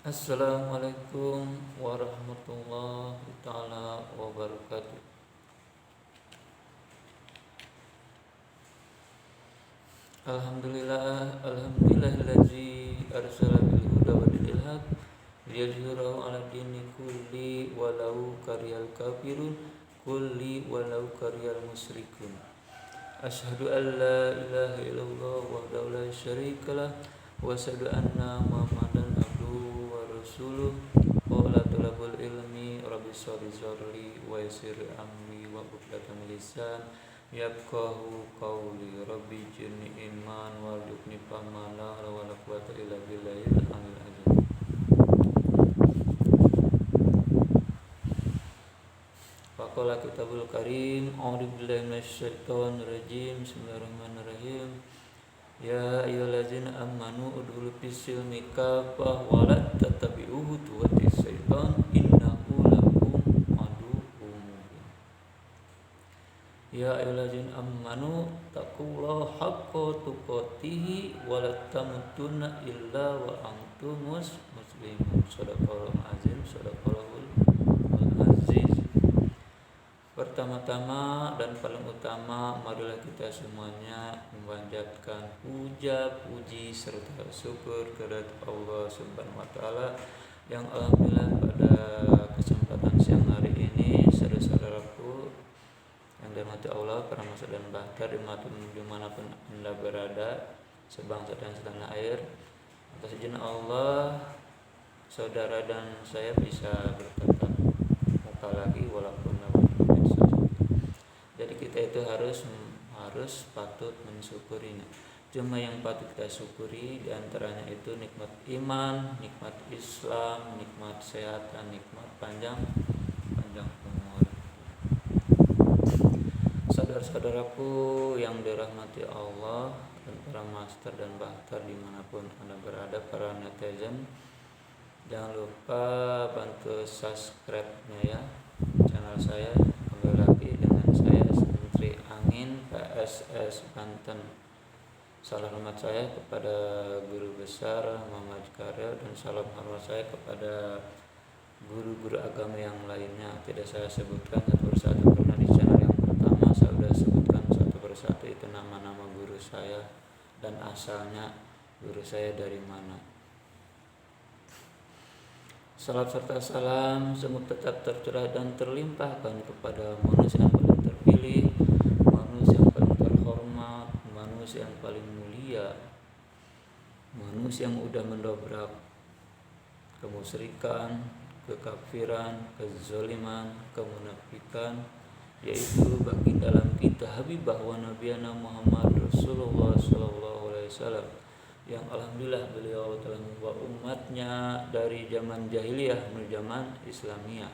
Assalamualaikum warahmatullahi taala wabarakatuh. Alhamdulillahi arsala bil huda wa dinil haq liyudhhirahu 'ala dini kulli walau karihal kafirun walau karihal musyrikun. Asyhadu an la ilaha illallah wahdahu la syarikalah wa asyhadu anna Muhammadan abduhu wa rasuluh. Qala talabul ilmi rabbi shrah li wa yassir amri wa uqdatam lisan yafqahu qawli rabbi jinni iman warzuqni fahma la hawla wala quwwata illa billahil aliyil azim. Faqala kitabul karim a'udzu billahi minasyaitonir rajim. Bismillahirrahmanirrahim. Ya ayyuhallazina amanu udkhulu fis-silmi kaffah wa la tattabi'u khutuwatis syaitan innahu lakum aduwwun mubin. Ya ayyuhallazina amanu taqullaha haqqa tuqatih wa la tamutunna illa wa antum muslimun. Shadaqallahul azim, shadaqallahul aziz. Pertama-tama dan paling utama, marilah kita semuanya memanjatkan puja, puji serta syukur kepada Allah Subhanahu wa taala yang alhamdulillah pada kesempatan siang hari ini saudara-saudaraku yang dirahmati Allah, para masyarakat dan bahtar dimanapun Anda berada, sebangsa dan setanah air, atas izin Allah saudara dan saya bisa bertatap muka lagi walaupun jadi kita itu harus patut mensyukurinya. Cuma yang patut kita syukuri diantaranya itu nikmat iman, nikmat Islam, nikmat kesehatan, nikmat panjang umur. Saudara-saudaraku yang dirahmati Allah dan para master dan bahtar dimanapun Anda berada, para netizen, jangan lupa bantu subscribe-nya ya channel saya. Kembali lagi dengan saya Menteri Angin PSS Banten. Salam hormat saya kepada guru besar Muhammad Karya dan salam hormat saya kepada guru-guru agama yang lainnya. Tidak saya sebutkan satu persatu karena di channel yang pertama saya sudah sebutkan satu persatu itu nama-nama guru saya dan asalnya guru saya dari mana. Salam serta salam semoga tetap tercurah dan terlimpahkan kepada manusia yang paling terpilih, manusia yang paling terhormat, manusia yang paling mulia, manusia yang udah mendobrak kemusyrikan, kekafiran, kezaliman, kemunafikan, yaitu baginda dalam kita Habibah wa Nabiyana Muhammad Rasulullah sallallahu alaihi wasallam, yang alhamdulillah beliau telah membawa umatnya dari zaman jahiliyah menuju zaman Islamiyah,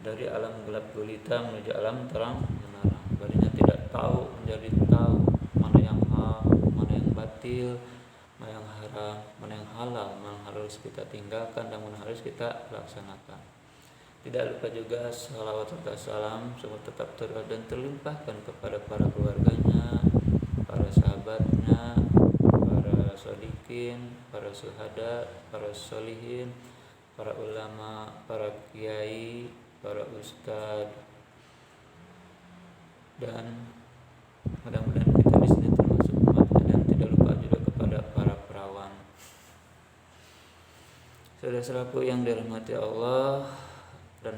dari alam gelap gulita menuju alam terang benderang, darinya tidak tahu menjadi tahu, mana yang hak, mana yang batil, mana yang haram, mana yang halal, mana yang harus kita tinggalkan dan mana harus kita laksanakan. Tidak lupa juga salawat serta salam semoga tetap tercurah dan terlimpahkan kepada para keluarganya, para sahabatnya, sholihin, para syuhada, para sholihin, para ulama, para kiai, para ustadz, dan mudah-mudahan kita di sini termasuk umatnya, dan tidak lupa juga kepada para perawan. Saudara-saudaraku yang dirahmati Allah dan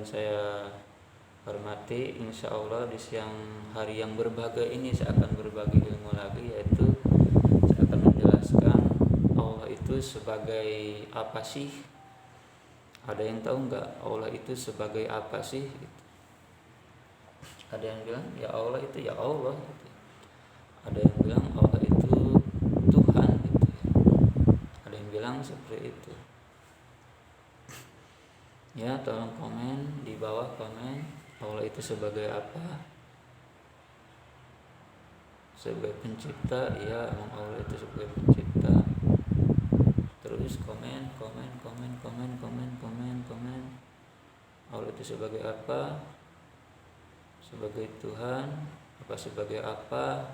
saya hormati, insya Allah di siang hari yang berbahagia ini saya akan berbagi ilmu lagi, yaitu Allah itu sebagai apa sih? Ada yang tahu nggak Allah itu sebagai apa sih? Ada yang bilang ya Allah itu ya Allah gitu. Ada yang bilang Allah itu Tuhan gitu. Ada yang bilang seperti itu. Ya, tolong komen di bawah, komen Allah itu sebagai apa? Sebagai pencipta, ya emang Allah itu sebagai pencipta. Terus komen. Allah itu sebagai apa? Sebagai Tuhan, apa sebagai apa?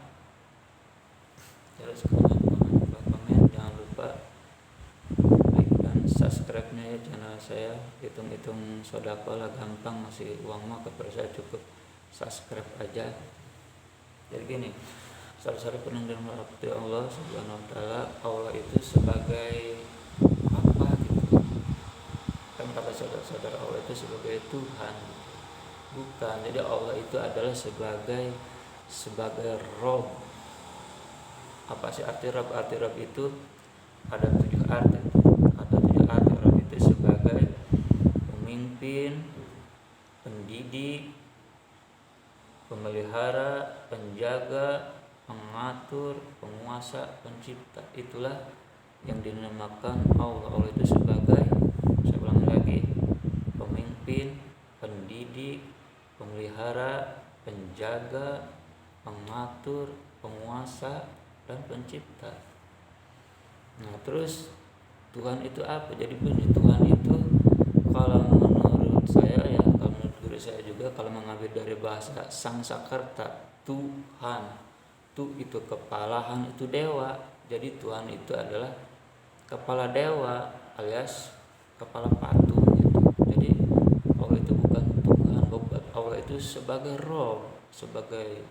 Terus komen, jangan lupa like dan subscribe. subscribe-nya ya channel saya. Hitung-hitung sodako lah gampang, masih uang mah kepada saya cukup subscribe aja. Jadi gini, saudara-saudara pendengar dan merahmati Allah Subhanahu wa taala, Allah itu sebagai apa gitu. Kan kata saudara-saudara, Allah itu sebagai Tuhan. Bukan. Jadi Allah itu adalah sebagai Rob. Apa sih arti Rob? Arti Rob itu ada 7 arti. Ada 7 arti. Rob itu sebagai pemimpin, pendidik, pemelihara, penjaga, pengatur, penguasa, pencipta. Itulah yang dinamakan Allah. Allah itu sebagai, saya ulang lagi, pemimpin, pendidik, pemelihara, penjaga, pengatur, penguasa, dan pencipta. Nah, terus Tuhan itu apa? Jadi bunyi Tuhan itu, kalau menurut saya ya, kalau menurut guru saya juga, kalau mengambil dari bahasa Sangsakerta, Tuhan, tu itu kepala, han itu dewa. Jadi Tuhan itu adalah kepala dewa alias kepala patung gitu. Jadi Allah itu bukan Tuhan, Allah itu sebagai Rob, sebagai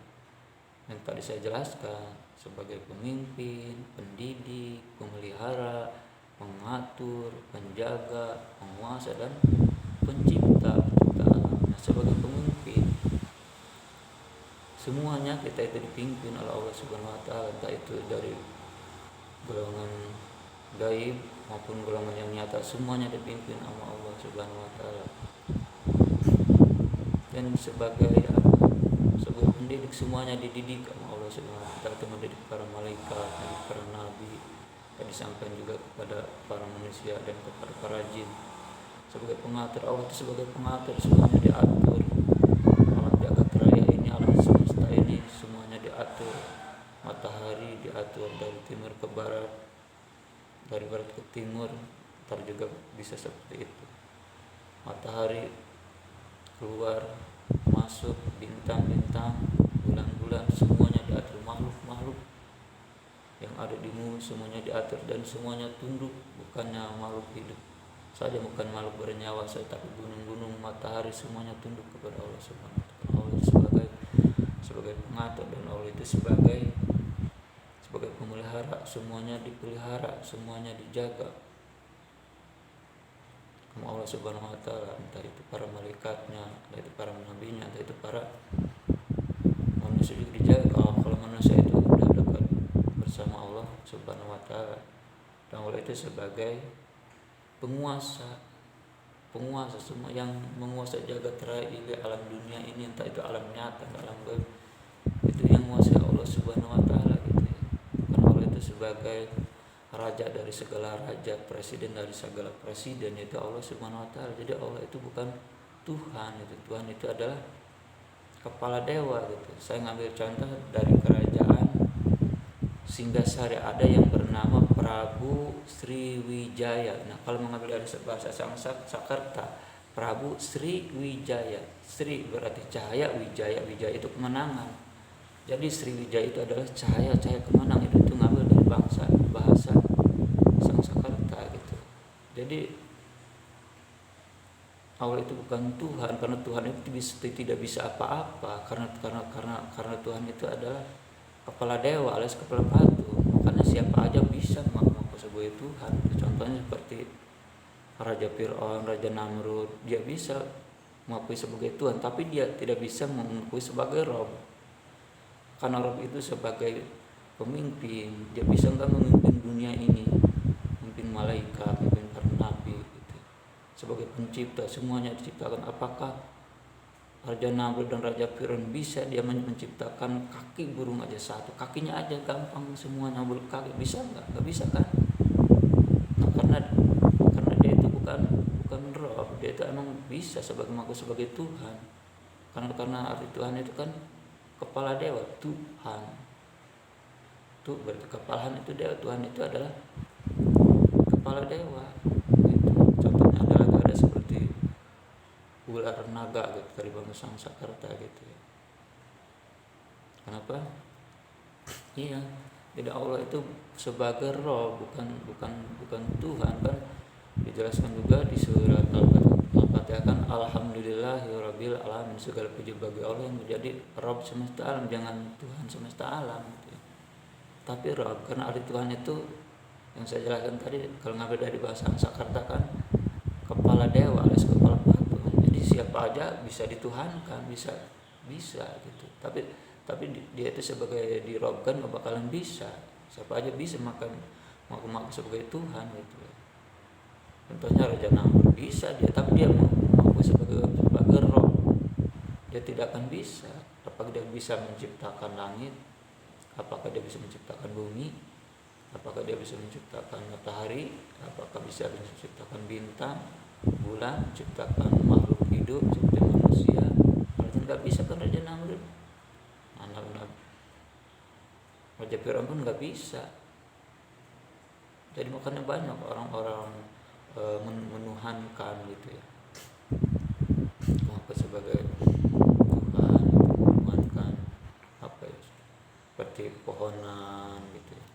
yang tadi saya jelaskan, sebagai pemimpin, pendidik, pemelihara, pengatur, penjaga, penguasa, dan pencipta alam. Nah, sebagai pemimpin, semuanya kita itu dipimpin oleh Allah Subhanahu wa taala, entah itu dari golongan gaib maupun golongan yang nyata, semuanya dipimpin oleh Allah Subhanahu wa taala. Dan sebagai pendidik, semuanya dididik oleh Allah Subhanahu wa taala, mendidik para malaikat, mendidik para nabi, dan disampaikan juga kepada para manusia dan kepada para jin. Sebagai pengatur, Allah itu sebagai pengatur, semuanya diatur. Alam jagat raya ini, alam semesta ini, semuanya diatur. Matahari diatur dari timur ke barat, dari barat ke timur, ntar juga bisa seperti itu. Matahari keluar, masuk, bintang-bintang, bulan-bulan, semuanya diatur. Makhluk-makhluk yang ada di bumi semuanya diatur, dan semuanya tunduk, bukannya makhluk hidup saja, bukan makhluk bernyawa saja, tapi gunung-gunung, matahari, semuanya tunduk kepada Allah Subhanahu wa taala. Allah itu sebagai pengatur, dan Allah itu sebagai pemelihara, semuanya dipelihara, semuanya dijaga sama Allah Subhanahu wa taala, entah itu para malaikatnya, entah itu para nabinya, entah itu para manusia juga dijaga. Kalau manusia itu udah dekat bersama Allah Subhanahu wa taala, dan Allah itu sebagai penguasa semua yang menguasai jagat raya ini, alam dunia ini, entah itu alam nyata, alam gaib, itu yang menguasai Allah Subhanahu wa taala gitu ya. Karena Allah itu sebagai raja dari segala raja, presiden dari segala presiden, itu Allah Subhanahu wa taala. Jadi Allah itu bukan Tuhan, itu Tuhan itu adalah kepala dewa gitu. Saya ngambil contoh dari kerajaan Singgasari, ada yang bernama Prabu Sriwijaya. Nah, kalau mengambil dari bahasa Sanskerta, Prabu Sriwijaya. Sri berarti cahaya, Wijaya itu kemenangan. Jadi Sriwijaya itu adalah cahaya kemenangan. Itu ngambil dari bahasa Sanskerta gitu. Jadi Allah itu bukan Tuhan, karena Tuhan itu tidak bisa apa-apa, karena Tuhan itu adalah kepala dewa alias kepala patung. Makanya siapa aja bisa mengaku sebagai Tuhan. Contohnya seperti Raja Fir'aun, Raja Namrud, dia bisa mengakui sebagai Tuhan, tapi dia tidak bisa mengakui sebagai Rob. Karena Rob itu sebagai pemimpin, dia bisa enggak memimpin dunia ini, memimpin malaikat, memimpin para nabi gitu. Sebagai pencipta, semuanya diciptakan. Apakah Raja Namrud dan Raja Fir'aun bisa dia menciptakan kaki burung aja satu, kakinya aja gampang semuanya kaki, bisa nggak bisa kan? Nah, karena dia itu bukan Rob, dia itu emang bisa sebagai Tuhan, karena arti Tuhan itu kan kepala dewa, Tuhan tuh berarti kepalahan itu dewa, Tuhan itu adalah kepala dewa gitu. Contohnya ada seperti ular naga gitu dari bangsa Sangsakerta gitu ya. Kenapa? Iya, tidak, Allah itu sebagai Roh, bukan Tuhan kan. Dijelaskan juga di surat Al-Fatihah kan, alhamdulillahirabbil alamin, segala puji bagi Allah yang menjadi Rabb semesta alam, jangan Tuhan semesta alam gitu ya. Tapi Rabb, karena arti Tuhan itu yang saya jelaskan tadi, kalau ngambil dari bahasa Sanskerta kan kepala dewa alias kepala patung. Jadi siapa aja bisa dituhankan, bisa gitu. Tapi dia itu sebagai dirobkan gak bakalan bisa. Siapa aja bisa makan mau sebagai Tuhan gitu. Contohnya Raja Namrud bisa dia, tapi dia mau sebagai roh. Dia tidak akan bisa. Apakah dia bisa menciptakan langit? Apakah dia bisa menciptakan bumi? Apakah dia bisa menciptakan matahari? Apakah bisa menciptakan bintang, bulan, menciptakan makhluk hidup seperti manusia? Kalau nggak bisa kan Raja Namrud, anak Raja Firaun pun nggak bisa. Jadi makanya banyak orang-orang menuhankan gitu ya, apa sebagai Tuhan, menuhankan apa ya, seperti pohonan gitu ya,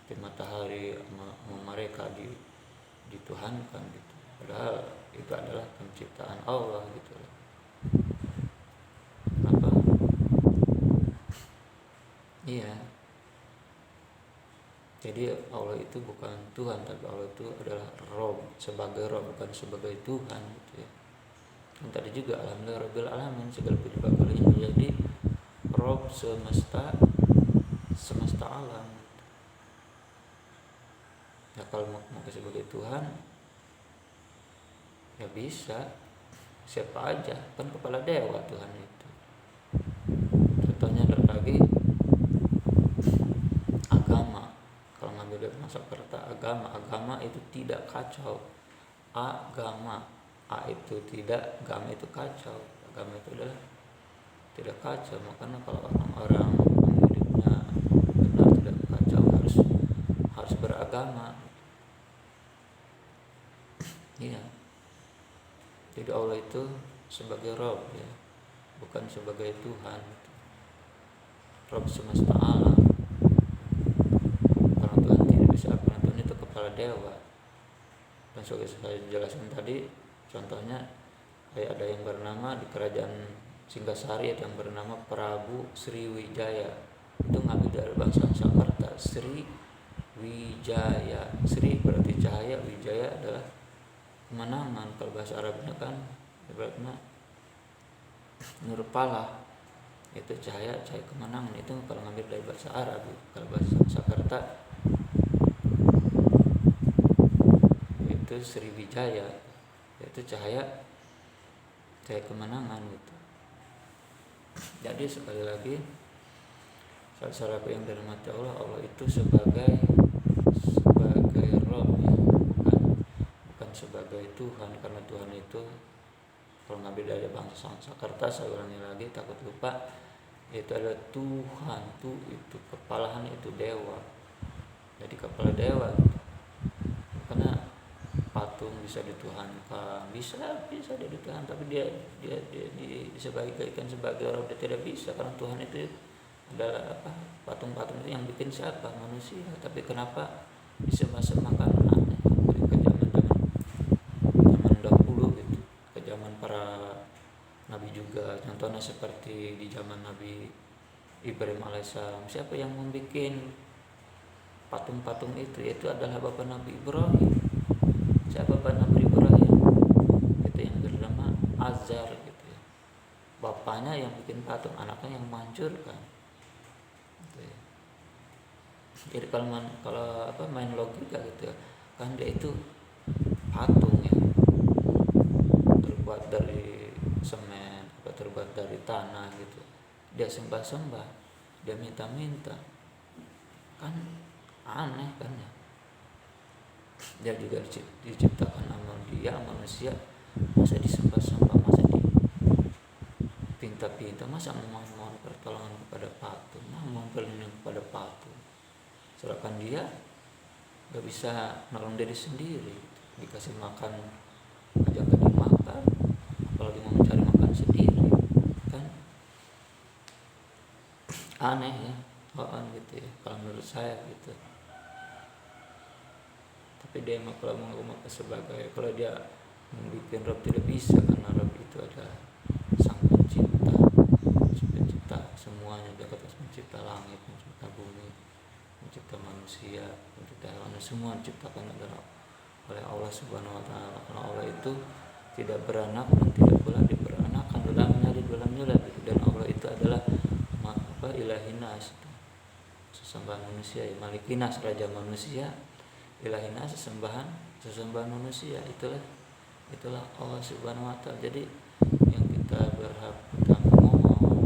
di matahari mereka dituhankan gitu. Padahal itu adalah penciptaan Allah gitu. Kenapa? Iya. Jadi Allah itu bukan Tuhan, tapi Allah itu adalah Rob, sebagai Rob, bukan sebagai Tuhan gitu ya. Dan tadi juga alhamdulillahirabbil alamin, segala puji bagi Allah yang menjadi Rob semesta alam. Ya kalau mau sebagai Tuhan ya bisa, siapa aja, kan kepala dewa Tuhan itu. Contohnya lagi agama. Kalau ngambil dari Sanskerta agama itu tidak kacau. Agama, A itu tidak, agama itu kacau. Agama itu adalah tidak kacau. Makanya kalau orang-orang hidupnya benar tidak kacau, harus beragama. Iya. Jadi Allah itu sebagai Rabb ya, bukan sebagai Tuhan. Rabb semesta alam. Karena Tuhan tidak bisa, karena Tuhan itu kepala dewa. Dan sebagai saya jelaskan tadi, contohnya kayak ada yang bernama di kerajaan Singgasari, ada yang bernama Prabu Sriwijaya. Itu ngambil dari bahasa Sanskerta, Sri Wijaya. Sri berarti cahaya, Wijaya adalah kemenangan. Kalau bahasa Arabnya kan ibaratnya Nurpalah, itu cahaya kemenangan. Itu kalau ngambil dari bahasa Arab. Kalau bahasa Sanskerta itu Sriwijaya, yaitu cahaya kemenangan gitu. Jadi sekali lagi, salah yang dari mata Allah itu sebagai Rob ya, bukan sebagai Tuhan. Karena Tuhan itu kalau ngambil dari bangsa Sanskerta, saya ulangi lagi takut lupa, itu adalah Tuhan, itu kepalahan itu dewa. Jadi kepala dewa gitu. Karena patung bisa dituhankan, bisa dia dituhan, tapi dia disebagai orang, dia tidak bisa. Karena Tuhan itu adalah apa, patung-patung itu yang bikin siapa? Manusia. Tapi kenapa disembah-sembahkan? Aneh. Jadi ke zaman dahulu gitu, ke zaman para nabi juga. Contohnya seperti di zaman Nabi Ibrahim alaihissalam, siapa yang membuat patung-patung itu? Itu adalah bapak Nabi Ibrahim. Siapa bapak Nabi Ibrahim? Itu yang bernama Azar gitu ya. Bapaknya yang bikin patung, anaknya yang menghancurkan. Gitu ya. Jadi kalau main logika gitu ya, kan dia itu patung ya, terbuat dari semen, terbuat dari tanah gitu. Dia sembah-sembah, dia minta-minta, kan aneh kan ya. Dia juga diciptakan sama dia manusia, masa disembah-sembah, masa dipinta-pinta, masa mohon pertolongan kepada patung, mohon perlindungan kepada patung. Sedangkan dia gak bisa nolong diri sendiri, dikasih makan aja gak dimakan, apalagi mau mencari makan sendiri, kan aneh ya, gitu ya kalau menurut saya gitu. tapi dia kalau mengaku sebagai, kalau dia membuat Rob tidak bisa, karena Rob itu adalah sang pencipta semuanya, dia atas mencipta langit, mencipta bumi, mencipta manusia, mencipta hewan, semua diciptakan adalah oleh Allah Subhanahu wa taala. Karena Allah itu tidak beranak dan tidak pula diperanakan, dalamnya dan Allah itu adalah ilahinas, sesembahan manusia, ya, malikinas, raja manusia, ilahinas, sesembahan manusia. Itulah Allah Subhanahu wa taala. Jadi yang kita berhak kita ngomong,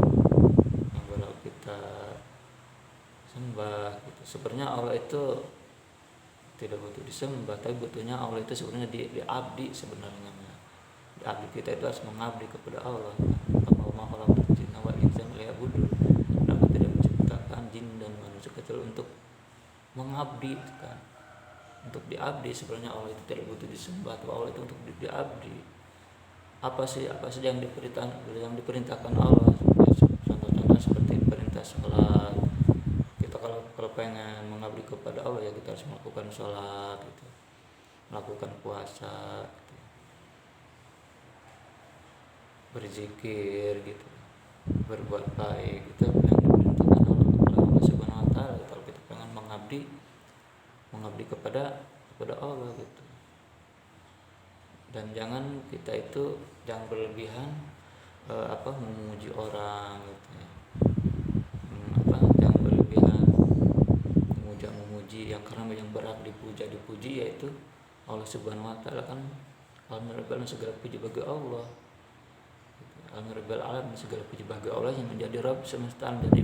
yang berhak kita sembah gitu. Sebenarnya Allah itu tidak butuh disembah, tapi butuhnya Allah itu sebenarnya diabdi sebenarnya. Diabdi, kita itu harus mengabdi kepada Allah. Kama khalaqtul jinna wal insa liya'budun. Aku tidak menciptakan jin dan manusia kecuali untuk mengabdi kan. Untuk diabdi, sebenarnya Allah itu tidak butuh disembah, tapi Allah itu untuk diabdi. Apa sih yang diperintahkan Allah? Contoh-contoh seperti perintah sholat. Kita kalau pengen mengabdi kepada Allah, ya kita harus melakukan sholat gitu, melakukan puasa gitu, berzikir gitu, berbuat baik. Itu yang diperintahkan oleh Allah Subhanahu wa taala. Kalau kita pengen mengabdi kepada Allah gitu. Dan kita itu jangan berlebihan memuji orang gitu ya. Jangan berlebihan memuji yang, karena yang berhak dipuji yaitu Allah Subhanahu wa taala kan. Alhamdulillah, segala puji bagi Allah. Alhamdulillah alam, segala puji bagi Allah yang menjadi Rabb semesta. Jadi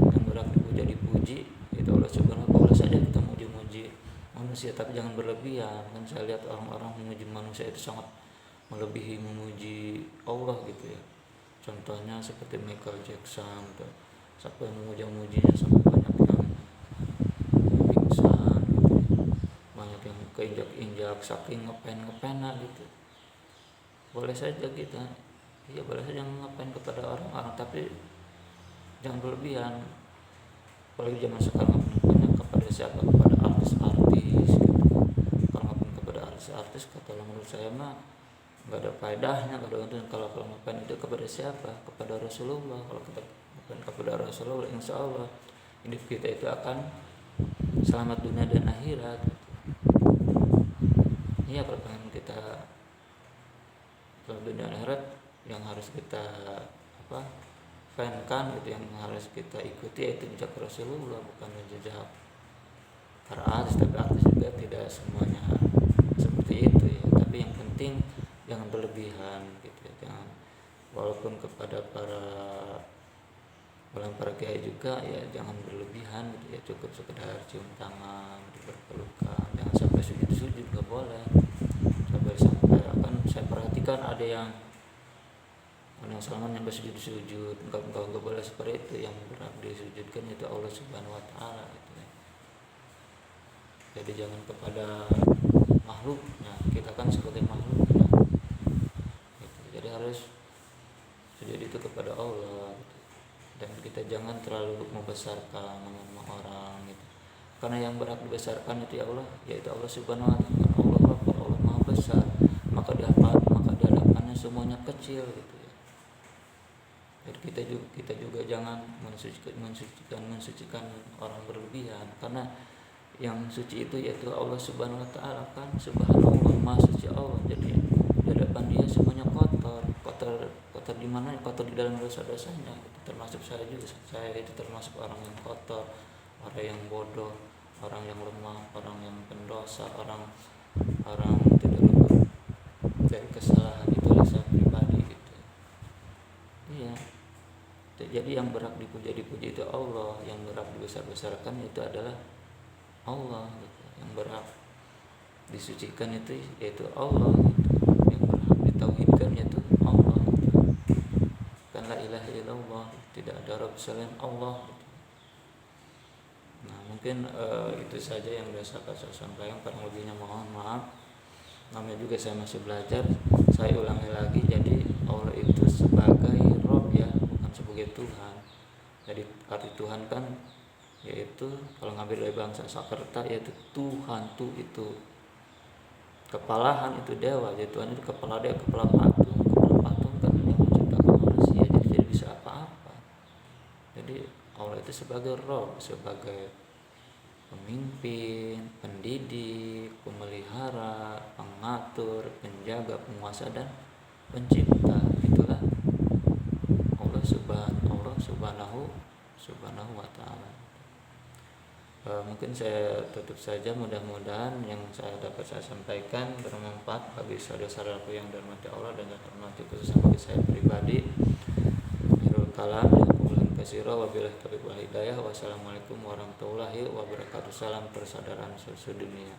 yang berhak dipuji itu Allah Subhanahu wa taala. Boleh saja kita muji manusia, tapi jangan berlebihan. Kan saya lihat orang-orang memuji manusia itu sangat melebihi memuji Allah gitu ya. Contohnya seperti Michael Jackson gitu. Sampai memuji-mujinya sampai banyak yang pingsan gitu ya. Banyak yang keinjak-injak saking ngepena gitu. Boleh saja kita, iya boleh saja ngapain kepada orang-orang, tapi jangan berlebihan. Apalagi zaman sekarang kepada siapa? Kepada artis-artis gitu. Kalau ngapain kepada artis-artis, kata menurut saya mah nggak ada faedahnya, nggak ada untung. Kalau ngapain itu kepada siapa? Kepada Rasulullah. Kalau kita ngapain kepada Rasulullah, insya Allah hidup kita itu akan selamat dunia dan akhirat. Iya, kalau pengen kita selamat dunia dan akhirat, yang harus kita fankan gitu, yang harus kita ikuti yaitu jejak Rasulullah, bukan jejak para artis. Tapi artis juga tidak semuanya seperti itu ya. Tapi yang penting jangan berlebihan gitu ya. Jangan, walaupun kepada para kiai juga ya jangan berlebihan gitu ya. Cukup sekedar cium tangan, berpelukan, jangan sampai sujud nggak boleh. Sampai akan saya perhatikan ada yang salaman yang bersujud, enggak boleh seperti itu. Yang berhak disujudkan itu Allah Subhanahu wa taala gitu ya. Jadi jangan kepada makhluknya, kita kan sebagai makhluknya gitu. Jadi harus sujud itu kepada Allah gitu. Dan kita jangan terlalu membesarkan nama orang gitu. Karena yang berhak dibesarkan itu ya Allah, yaitu Allah Subhanahu wa taala. Allah Maha Besar, maka di hadapannya semuanya kecil gitu. Jadi kita juga jangan mensucikan orang berlebihan, karena yang suci itu yaitu Allah Subhanahu wa taala kan. Subhanallah, Maha suci Allah. Jadi di hadapan Dia semuanya kotor di mana? Kotor di dalam dosa-dosanya. Termasuk saya juga. Saya itu termasuk orang yang kotor, orang yang bodoh, orang yang lemah, orang yang pendosa, orang tidak luput dari kesalahan. Itulah saya pribadi gitu. Iya. Jadi yang berhak dipuji itu Allah, yang berhak dibesar-besarkan itu adalah Allah gitu. Yang berhak disucikan itu yaitu Allah gitu. Yang berhak ditauhidkan itu Allah gitu. Kan la ilaha illallah, tidak ada Rabb selain Allah gitu. Nah mungkin itu saja yang bisa saya sampaikan. Kurang lebihnya mohon maaf. Namanya juga saya masih belajar. Saya ulangi lagi, jadi Allah itu sebagai Rabb ya, bukan sebagai Tuhan. Jadi arti Tuhan kan yaitu kalau ngambil dari bahasa Sakerta yaitu Tuhan itu kepalahan itu dewa, jadi Tuhan itu kepala dia, kepala patung kan yang menciptakan manusia, jadi tidak bisa apa-apa. Jadi Allah itu sebagai roh, sebagai pemimpin, pendidik, pemelihara, pengatur, penjaga, penguasa, dan pencipta. Itulah Allah subhanahu wa ta'ala. Mungkin saya tutup saja, mudah-mudahan yang dapat saya sampaikan bermanfaat bagi saudara-saudaraku yang dirahmati Allah dan terhormati, khususnya bagi saya pribadi. Akhirul kalam, jazakumullahu katsiran, wabillahi taufiq wal hidayah. Wassalamualaikum warahmatullahi wabarakatuh. Salam persaudaraan sedunia.